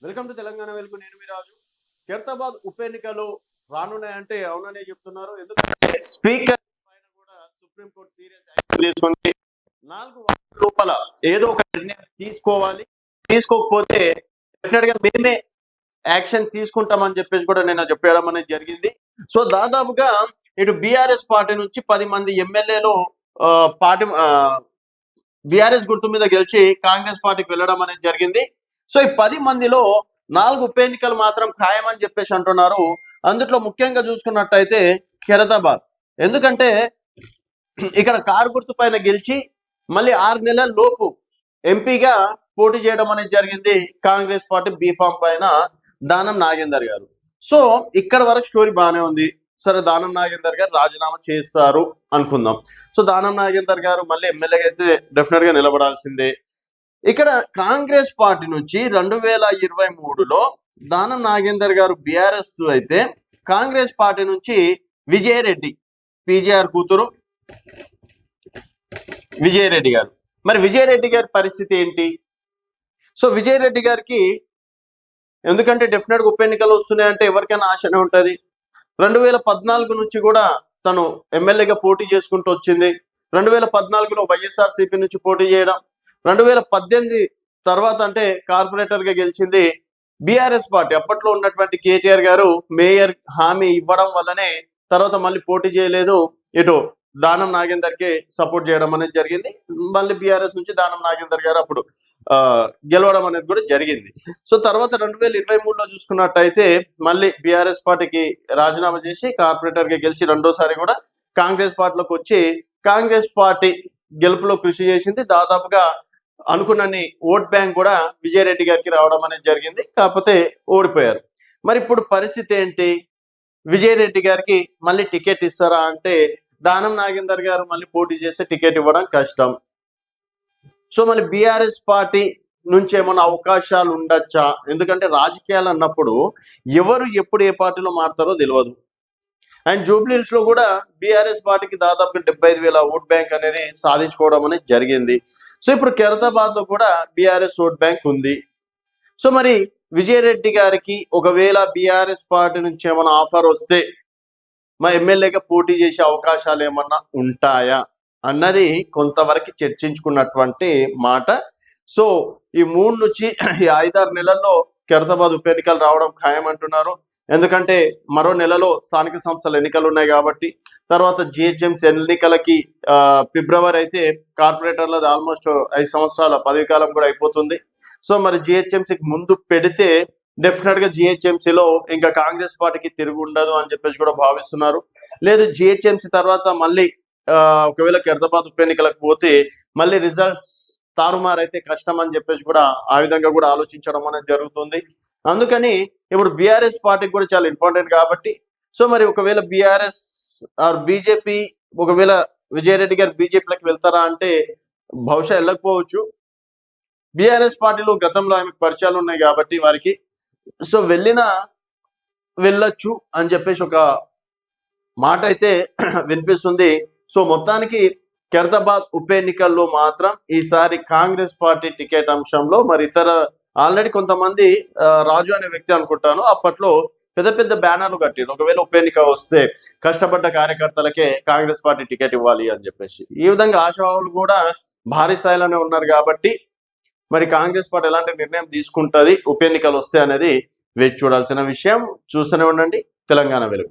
Welcome to Telangana వెలుగు. నేను మీ రాజు. ఖైరతాబాద్ ఉప ఎన్నికలు రానున్నాయంటే అవుననే చెప్తున్నారు. ఎందుకంటే స్పీకర్ పైన కూడా సుప్రీంకోర్టు సీరియస్ యాక్షన్ తీసుకుంది. 4 వారాల లోపల ఏదో ఒక నిర్ణయం తీసుకోవాలి. తీసుకోకపోతే డెఫినెట్ గా మేమే యాక్షన్ తీసుకుంటామని చెప్పేసి కూడా నేను చెప్పడం అనేది జరిగింది. సో దాదాపుగా ఇటు బీఆర్ఎస్ పార్టీ నుంచి 10 మంది ఎమ్మెల్యేలు పార్టీ బీఆర్ఎస్ గుర్తు మీద గెలిచి కాంగ్రెస్ పార్టీకి వెళ్ళడం అనేది జరిగింది. సో ఈ 10 మందిలో 4 ఉప ఎన్నికలు మాత్రం ఖాయమని చెప్పేసి అంటున్నారు. అందులో ముఖ్యంగా చూసుకున్నట్టయితే ఖైరతాబాద్, ఎందుకంటే ఇక్కడ కారు గుర్తు పైన గెలిచి మళ్ళీ 6 నెలల లోపు ఎంపీగా పోటీ చేయడం అనేది జరిగింది కాంగ్రెస్ పార్టీ బీఫామ్ పైన దానం నాగేందర్ గారు. సో ఇక్కడ వరకు స్టోరీ బాగానే ఉంది. సరే, దానం నాగేందర్ గారు రాజీనామా చేస్తారు అనుకుందాం. సో దానం నాగేందర్ గారు మళ్ళీ ఎమ్మెల్యేగా అయితే డెఫినెట్ గా నిలబడాల్సిందే. ఇక్కడ కాంగ్రెస్ పార్టీ నుంచి 2023లో దానం నాగేందర్ గారు బీఆర్ఎస్ అయితే, కాంగ్రెస్ పార్టీ నుంచి విజయరెడ్డి, పీజీఆర్ కూతురు విజయరెడ్డి గారు. మరి విజయరెడ్డి గారి పరిస్థితి ఏంటి? సో విజయరెడ్డి గారికి ఎందుకంటే డెఫినెట్గా ఉప ఎన్నికలు వస్తున్నాయంటే ఎవరికైనా ఆశనే ఉంటుంది. 2014 నుంచి కూడా తను ఎమ్మెల్యేగా పోటీ చేసుకుంటూ వచ్చింది. 2014లో వైఎస్ఆర్సీపీ నుంచి పోటీ చేయడం, 2018 తర్వాత అంటే కార్పొరేటర్ గా గెలిచింది బీఆర్ఎస్ పార్టీ. అప్పట్లో ఉన్నటువంటి కేటీఆర్ గారు మేయర్ హామీ ఇవ్వడం వల్లనే తర్వాత మళ్ళీ పోటీ చేయలేదు. ఇటు దానం నాగేందర్ కి సపోర్ట్ చేయడం అనేది జరిగింది. మళ్ళీ బీఆర్ఎస్ నుంచి దానం నాగేందర్ గారు అప్పుడు గెలవడం అనేది కూడా జరిగింది. సో తర్వాత 2023లో చూసుకున్నట్టయితే మళ్ళీ బీఆర్ఎస్ పార్టీకి రాజీనామా చేసి కార్పొరేటర్ గా గెలిచి రెండోసారి కూడా కాంగ్రెస్ పార్టీలోకి వచ్చి కాంగ్రెస్ పార్టీ గెలుపులో కృషి చేసింది. దాదాపుగా అనుకున్నన్ని ఓట్ బ్యాంక్ కూడా విజయరెడ్డి గారికి రావడం అనేది జరిగింది. కాకపోతే ఓడిపోయారు. మరి ఇప్పుడు పరిస్థితి ఏంటి? విజయరెడ్డి గారికి మళ్ళీ టికెట్ ఇస్తారా అంటే దానం నాగేందర్ గారు మళ్ళీ పోటీ చేస్తే టికెట్ ఇవ్వడం కష్టం. సో మళ్ళీ బీఆర్ఎస్ పార్టీ నుంచి ఏమైనా అవకాశాలు ఉండొచ్చా? ఎందుకంటే రాజకీయాలు అన్నప్పుడు ఎవరు ఎప్పుడు ఏ పార్టీలో మారుతారో తెలియదు. అండ్ జూబ్లీహిల్స్ లో కూడా బీఆర్ఎస్ పార్టీకి దాదాపు 75,000 ఓట్ బ్యాంక్ అనేది సాధించుకోవడం అనేది జరిగింది. సో ఇప్పుడు ఖైరతాబాద్ లో కూడా బీఆర్ఎస్ ఓట్ బ్యాంక్ ఉంది. సో మరి విజయరెడ్డి గారికి ఒకవేళ బీఆర్ఎస్ పార్టీ నుంచి ఏమైనా ఆఫర్ వస్తే మా ఎమ్మెల్యేగా పోటీ చేసే అవకాశాలు ఏమన్నా ఉంటాయా అన్నది కొంతవరకు చర్చించుకున్నటువంటి మాట. సో ఈ 3 నుంచి 5-6 నెలల్లో ఖైరతాబాద్ ఉప ఎన్నికలు రావడం ఖాయం అంటున్నారు. ఎందుకంటే మరో నెలలో స్థానిక సంస్థల ఎన్నికలు ఉన్నాయి కాబట్టి, తర్వాత జిహెచ్ఎంసీ ఎన్నికలకి ఫిబ్రవరి అయితే కార్పొరేటర్లది ఆల్మోస్ట్ 5 సంవత్సరాల పదవి కాలం కూడా అయిపోతుంది. సో మరి జిహెచ్ఎంసీకి ముందు పెడితే డెఫినెట్ గా జిహెచ్ఎంసీలో ఇంకా కాంగ్రెస్ పార్టీకి తిరుగు ఉండదు అని చెప్పేసి కూడా భావిస్తున్నారు. లేదు జిహెచ్ఎంసీ తర్వాత మళ్ళీ ఒకవేళ ఖైరతాబాద్ ఉప ఎన్నికలకు పోతే మళ్ళీ రిజల్ట్స్ తారుమారైతే కష్టం అని చెప్పేసి కూడా ఆ విధంగా కూడా ఆలోచించడం అనేది జరుగుతుంది. అందుకని ఇప్పుడు బీఆర్ఎస్ పార్టీకి కూడా చాలా ఇంపార్టెంట్ కాబట్టి, సో మరి ఒకవేళ బీఆర్ఎస్ ఆర్ బీజేపీ, ఒకవేళ విజయరెడ్డి గారు బీజేపీలోకి వెళ్తారా అంటే బహుశా వెళ్ళకపోవచ్చు. బీఆర్ఎస్ పార్టీలో గతంలో ఆమెకు పరిచయాలు ఉన్నాయి కాబట్టి వారికి, సో వెళ్ళొచ్చు అని చెప్పేసి ఒక మాట అయితే వినిపిస్తుంది. సో మొత్తానికి ఖైరతాబాద్ ఉప ఎన్నికల్లో మాత్రం ఈసారి కాంగ్రెస్ పార్టీ టికెట్ అంశంలో మరి ఇతర ఆల్రెడీ కొంతమంది రాజు అనే వ్యక్తి అనుకుంటాను అప్పట్లో పెద్ద పెద్ద బ్యానర్లు కట్టారు, ఒకవేళ ఉప ఎన్నిక వస్తే కష్టపడ్డ కార్యకర్తలకే కాంగ్రెస్ పార్టీ టికెట్ ఇవ్వాలి అని చెప్పేసి. ఈ విధంగా ఆశావాహులు కూడా భారీ స్థాయిలోనే ఉన్నారు కాబట్టి మరి కాంగ్రెస్ పార్టీ ఎలాంటి నిర్ణయం తీసుకుంటుంది ఉప ఎన్నికలు వస్తే అనేది వేచి చూడాల్సిన విషయం. చూస్తూనే ఉండండి తెలంగాణ వెలుగు.